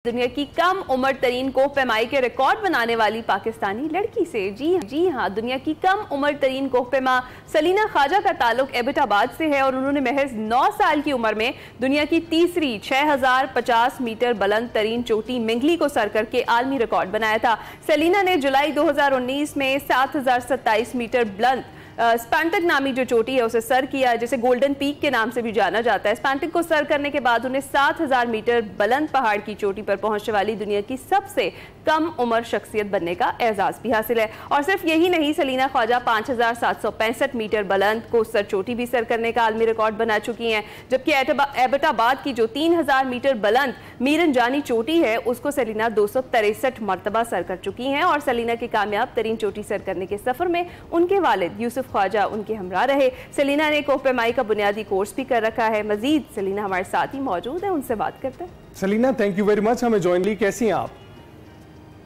दुनिया की कम उम्र तरीन कोह पैमाई के रिकॉर्ड बनाने वाली पाकिस्तानी लड़की से। जी हाँ, दुनिया की कम उम्र तरीन कोह पैमा सलीना ख्वाजा का ताल्लुक एबटाबाद से है और उन्होंने महज 9 साल की उम्र में दुनिया की तीसरी 6050 मीटर बुलंद तरीन चोटी मिंगली को सर करके आलमी रिकॉर्ड बनाया था। सलीना ने जुलाई 2019 में 7027 मीटर बुलंद स्पैंटक नामी जो चोटी है उसे सर किया, जिसे गोल्डन पीक के नाम से भी जाना जाता है। स्पैंटक को सर करने के बाद उन्हें 7000 मीटर बुलंद पहाड़ की चोटी पर पहुंचने वाली दुनिया की सबसे कम उम्र शख्सियत बनने का एजाज भी हासिल है। और सिर्फ यही नहीं, सलीना ख्वाजा 5765 मीटर बुलंद कोस्टर चोटी भी सर करने का आलमी रिकॉर्ड बना चुकी हैं, जबकि एबटाबाद की जो 3000 मीटर बुलंद मीरन जानी चोटी है उसको सलीना 263 मरतबा सर कर चुकी हैं। और सलीना के कामयाब तरीन चोटी सर करने के सफर में उनके वालिद यूसुफ ख्वाजा उनके हमरा रहे। सलीना ने कोह पैमाई का बुनियादी कोर्स भी कर रखा है। मजीद सलीना हमारे साथ ही मौजूद है, उनसे बात करते हैं। Salina, thank you very much हमें ज्वाइन ली। कैसी हैं आप?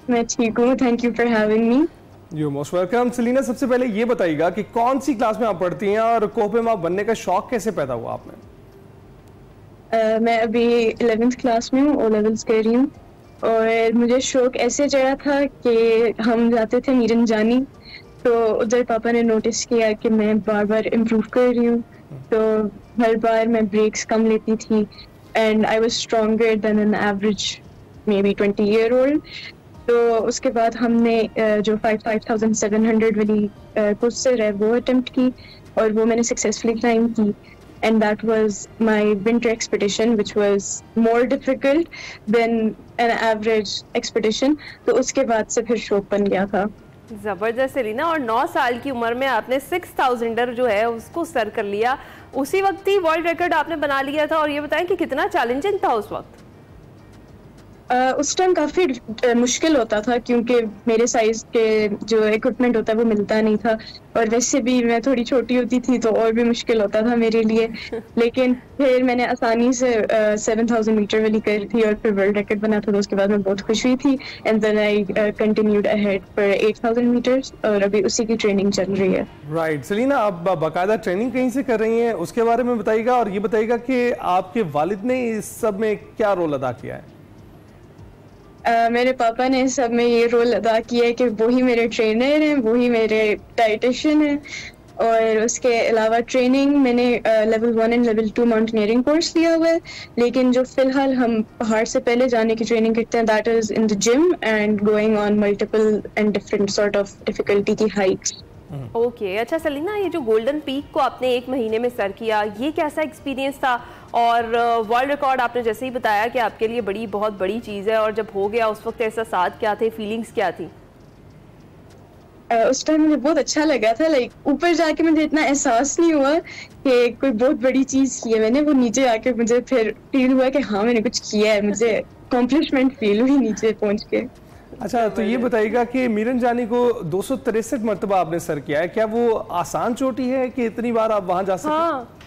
मैं ठीक हूँ, thank you for having me. You most welcome. Salina, सबसे पहले ये बताइएगा कि कौन सी क्लास में आप पढ़ती हैं और कोह पैमा बनने का शौक कैसे पैदा हुआ आप में? मैं अभी 11th क्लास में हूँ, ओ लेवल्स कर रही हूँ। और मुझे शौक ऐसे चढ़ा था कि हम जाते थे मीरन जानी, तो उधर पापा ने नोटिस किया कि मैं बार बार इम्प्रूव कर रही हूँ, तो हर बार मैं ब्रेक्स कम लेती थी and I was stronger than an average may be 20-year-old। तो उसके बाद हमने जो 5700 वाली कोस्टर है वो अटेम्प्ट की और वो मैंने सक्सेसफुली क्लाइम की। And that was my winter expedition, which was more difficult than an average expedition. तो उसके बाद से फिर शौक बन गया था। जबरदस्त सलीना, और 9 साल की उम्र में आपने 6000 जो है उसको सर कर लिया। उसी वक्त ही वर्ल्ड रिकॉर्ड आपने बना लिया था। और ये बताएं कि कितना चैलेंजिंग था उस वक्त? उस टाइम काफी मुश्किल होता था क्योंकि मेरे साइज के जो इक्विपमेंट होता है वो मिलता नहीं था, और वैसे भी मैं थोड़ी छोटी होती थी तो और भी मुश्किल होता था मेरे लिए। लेकिन फिर मैंने आसानी से 7000 मीटर वाली कर थी और फिर वर्ल्ड रिकॉर्ड बना था, तो उसके बाद मैं बहुत खुश हुई थी। And then I continued ahead for 8000 metres और अभी उसी की ट्रेनिंग चल रही है। राइट सलीना, आप बाकायदा ट्रेनिंग कहीं से कर रही हैं, उसके बारे में बताइएगा। और ये बताइएगा कि आपके वालिद ने इस सब में क्या रोल अदा किया है? मेरे पापा ने सब में ये रोल अदा किया है कि वही मेरे ट्रेनर हैं, वही मेरे डाइटिशियन हैं। और उसके अलावा ट्रेनिंग मैंने level 1 and level 2 mountaineering course लिया हुआ है, लेकिन जो फिलहाल हम पहाड़ से पहले जाने की ट्रेनिंग करते हैं that is in the gym and going on multiple and different sort of difficulty की हाइट्स। ओके, अच्छा सलीना, ये जो गोल्डन पीक को आपने 1 महीने में सर किया, ये कैसा एक्सपीरियंस था? और वर्ल्ड रिकॉर्ड आपने जैसे ही बताया कि आपके लिए बहुत बड़ी चीज़ है, और जब हो गया उस वक्त एहसास क्या थे, फीलिंग्स क्या थी? उस टाइम मुझे बहुत अच्छा लगा था। लाइक ऊपर जाके मुझे इतना एहसास नहीं हुआ कि कोई बहुत बड़ी चीज़ की है मैंने, वो नीचे आके मुझे फिर फील हुआ कि हाँ मैंने कुछ किया है, मुझे अकॉम्प्लिशमेंट फील हुई नीचे पहुँच के। अच्छा, तो ये बताइएगा कि मीरन जानी को 263 मरतबा आपने सर किया है, क्या वो आसान चोटी है कि इतनी बार आप वहां जा सकते? हाँ।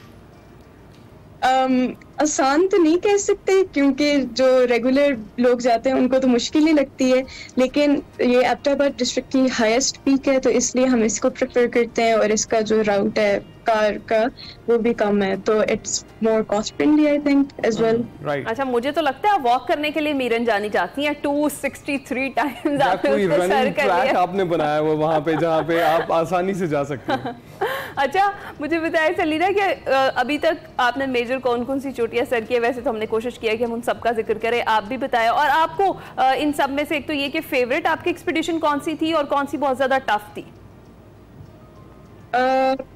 आसान तो नहीं कह सकते क्योंकि जो रेगुलर लोग जाते हैं उनको तो मुश्किल ही लगती है, लेकिन ये एबटाबाद डिस्ट्रिक्ट की हाईएस्ट पीक है तो इसलिए हम इसको प्रेफर करते हैं। और इसका जो राउट है कार का वो भी कम है, तो it's more cost friendly I think as well. Right. अच्छा, मुझे तो लगता है वॉक करने के लिए मीरन जानी चाहती हैं। 263 टाइम्स आपने सर कर लिया। आपने बनाया वो वहां पे जहां पे आप आसानी से जा सकते हैं। अच्छा, मुझे बताया सलीना कि अभी तक आपने मेजर कौन कौन सी चोटियां सर की है? वैसे तो हमने कोशिश किया कि हम उन सब का जिक्र करें, आप भी बताएं। और आपको इन सब में से एक तो ये कि फेवरेट आपकी एक्सपीडिशन कौन सी थी और कौन सी बहुत ज्यादा टफ थी?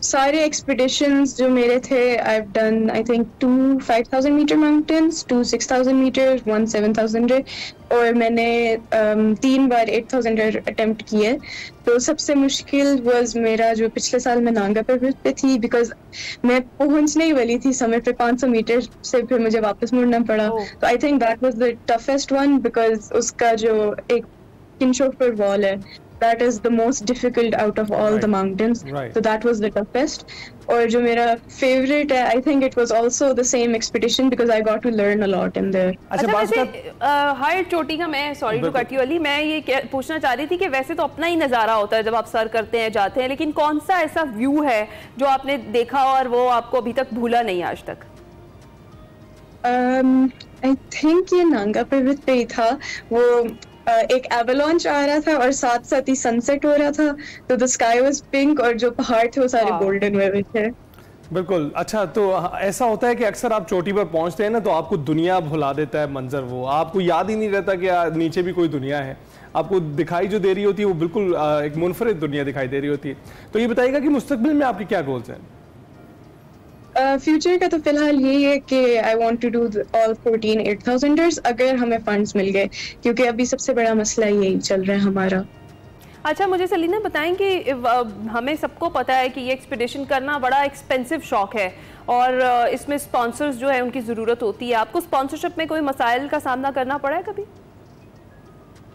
सारे एक्सपीडिशंस जो मेरे थे, I've done I think 2 5000 metre mountains, 2 6000 metre, 1 7000, और मैंने 3 बार 8000 अटेम्प्ट किए। तो सबसे मुश्किल वाज मेरा जो पिछले साल मैं नांगा पर्वत पे थी, बिकॉज मैं पहुंचने ही वाली थी समय पे 500 मीटर से, फिर मुझे वापस मुड़ना पड़ा। तो I think that was the toughest one because उसका जो एक किंशोफर वॉल है that is the most difficult out of all the mountains. So that was the toughest. और जो मेरा favorite है, I think it was also the same expedition because I got to learn a lot in there. अच्छा, वैसे हर चोटी का, मैं sorry to cut you अली, मैं ये पूछना चाह रही थी कि वैसे तो अपना ही नज़ारा होता है जब आप सर करते हैं, जाते हैं, लेकिन कौन सा ऐसा व्यू है जो आपने देखा और वो आपको अभी तक भूला नहीं आज तक? आई थिंक ये नांगा पर्वत पे ही था। वो एक एवलॉन्च आ रहा था और साथ साथ ही सनसेट हो रहा था, तो द स्काई वाज पिंक और जो पहाड़ थे वो सारे गोल्डन हुए थे। बिल्कुल। अच्छा, तो ऐसा होता है कि अक्सर आप चोटी पर पहुंचते हैं ना, तो आपको दुनिया भुला देता है मंजर, वो आपको याद ही नहीं रहता कि नीचे भी कोई दुनिया है। आपको दिखाई जो दे रही होती है वो बिल्कुल एक मुनफरिद दुनिया दिखाई दे रही होती है। तो ये बताइएगा कि मुस्तकबिल में आपके क्या गोल्स हैं? फ्यूचर का तो फिलहाल यही है कि I want to do all 14 8000ers अगर हमें फंड्स मिल गए, क्योंकि अभी सबसे बड़ा मसला यही चल रहा है हमारा। अच्छा, मुझे सलीना बताएं कि हमें सबको पता है कि ये एक्सपीडिशन करना बड़ा एक्सपेंसिव शौक है और इसमें स्पॉन्सर्स जो है उनकी ज़रूरत होती है। आपको स्पॉन्सरशिप में कोई मसाइल का सामना करना पड़ा है कभी?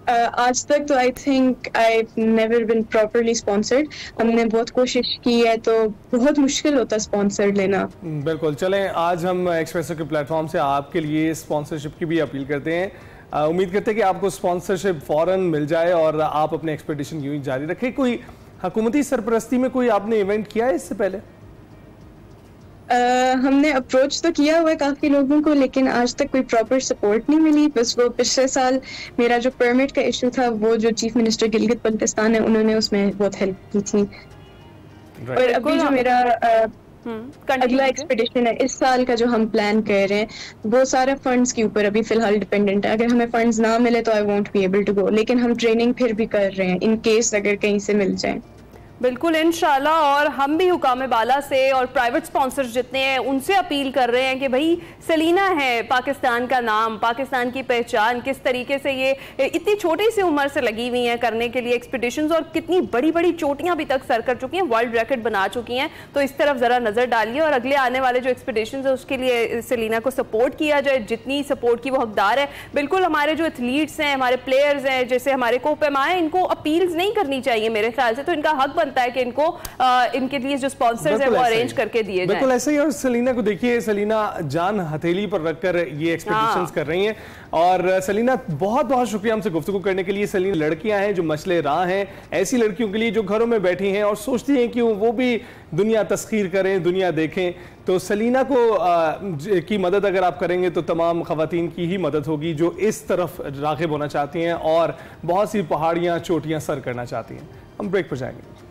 आज तक तो I think I never been properly sponsored. हमने बहुत कोशिश की है, तो बहुत मुश्किल होता है स्पॉन्सर्ड लेना। बिल्कुल। चलें, आज हम एक्सप्रेसो के प्लेटफॉर्म से आपके लिए स्पॉन्सरशिप की भी अपील करते हैं। उम्मीद करते हैं कि आपको स्पॉन्सरशिप फौरन मिल जाए और आप अपने एक्सपेडिशन यूं ही जारी रखें। कोई हुकूमती सरपरस्ती में कोई आपने इवेंट किया है इससे पहले? हमने अप्रोच तो किया हुआ है काफी लोगों को, लेकिन आज तक कोई प्रॉपर सपोर्ट नहीं मिली। बस वो पिछले साल मेरा जो परमिट का इशू था, वो जो चीफ मिनिस्टर गिलगित बल्तिस्तान है उन्होंने उसमें बहुत हेल्प की थी। और अभी जो मेरा अगला एक्सपेडिशन है इस साल का जो हम प्लान कर रहे हैं, वो सारा फंड्स के ऊपर अभी फिलहाल डिपेंडेंट है। अगर हमें फंड्स ना मिले तो I won't be able to go, लेकिन हम ट्रेनिंग फिर भी कर रहे हैं इन केस अगर कहीं से मिल जाए। बिल्कुल, इंशाल्लाह। और हम भी हुकाम बाला से और प्राइवेट स्पॉन्सर्स जितने हैं उनसे अपील कर रहे हैं कि भाई सलीना है पाकिस्तान का नाम, पाकिस्तान की पहचान, किस तरीके से ये इतनी छोटी सी उम्र से लगी हुई हैं करने के लिए एक्सपीडिशंस और कितनी बड़ी बड़ी चोटियां अभी तक सर कर चुकी हैं, वर्ल्ड रिकॉर्ड बना चुकी हैं। तो इस तरफ ज़रा नज़र डालिए और अगले आने वाले जो एक्सपीडिशंस है उसके लिए सलीना को सपोर्ट किया जाए, जितनी सपोर्ट की वो हकदार है। बिल्कुल, हमारे जो एथलीट्स हैं, हमारे प्लेयर्स हैं, जैसे हमारे कोपेमा हैं, इनको अपील्स नहीं करनी चाहिए मेरे ख्याल से। तो इनका हक बनता है कि इनको इनके लिए जो स्पॉन्सर्स है वो अरेंज करके दिए जाएं। बिल्कुल ऐसे ही। और सलीना को देखिए, सलीना जान हथेली पर रखकर ये एक्सपेडिशंस कर रही हैं। और सलीना, बहुत बहुत शुक्रिया हमसे गुफ्तगू करने के लिए। सलीना लड़कियां हैं जो मसले राह हैं, ऐसी लड़कियों के लिए जो घरों में बैठी हैं और सोचती हैं कि वो भी दुनिया तस्खीर करें, दुनिया देखें। तो सलीना को की मदद अगर आप करेंगे तो तमाम खवातीन की ही मदद होगी जो इस तरफ राग़िब होना चाहती हैं और बहुत सी पहाड़ियाँ चोटियाँ सर करना चाहती हैं। हम ब्रेक पर जाएंगे।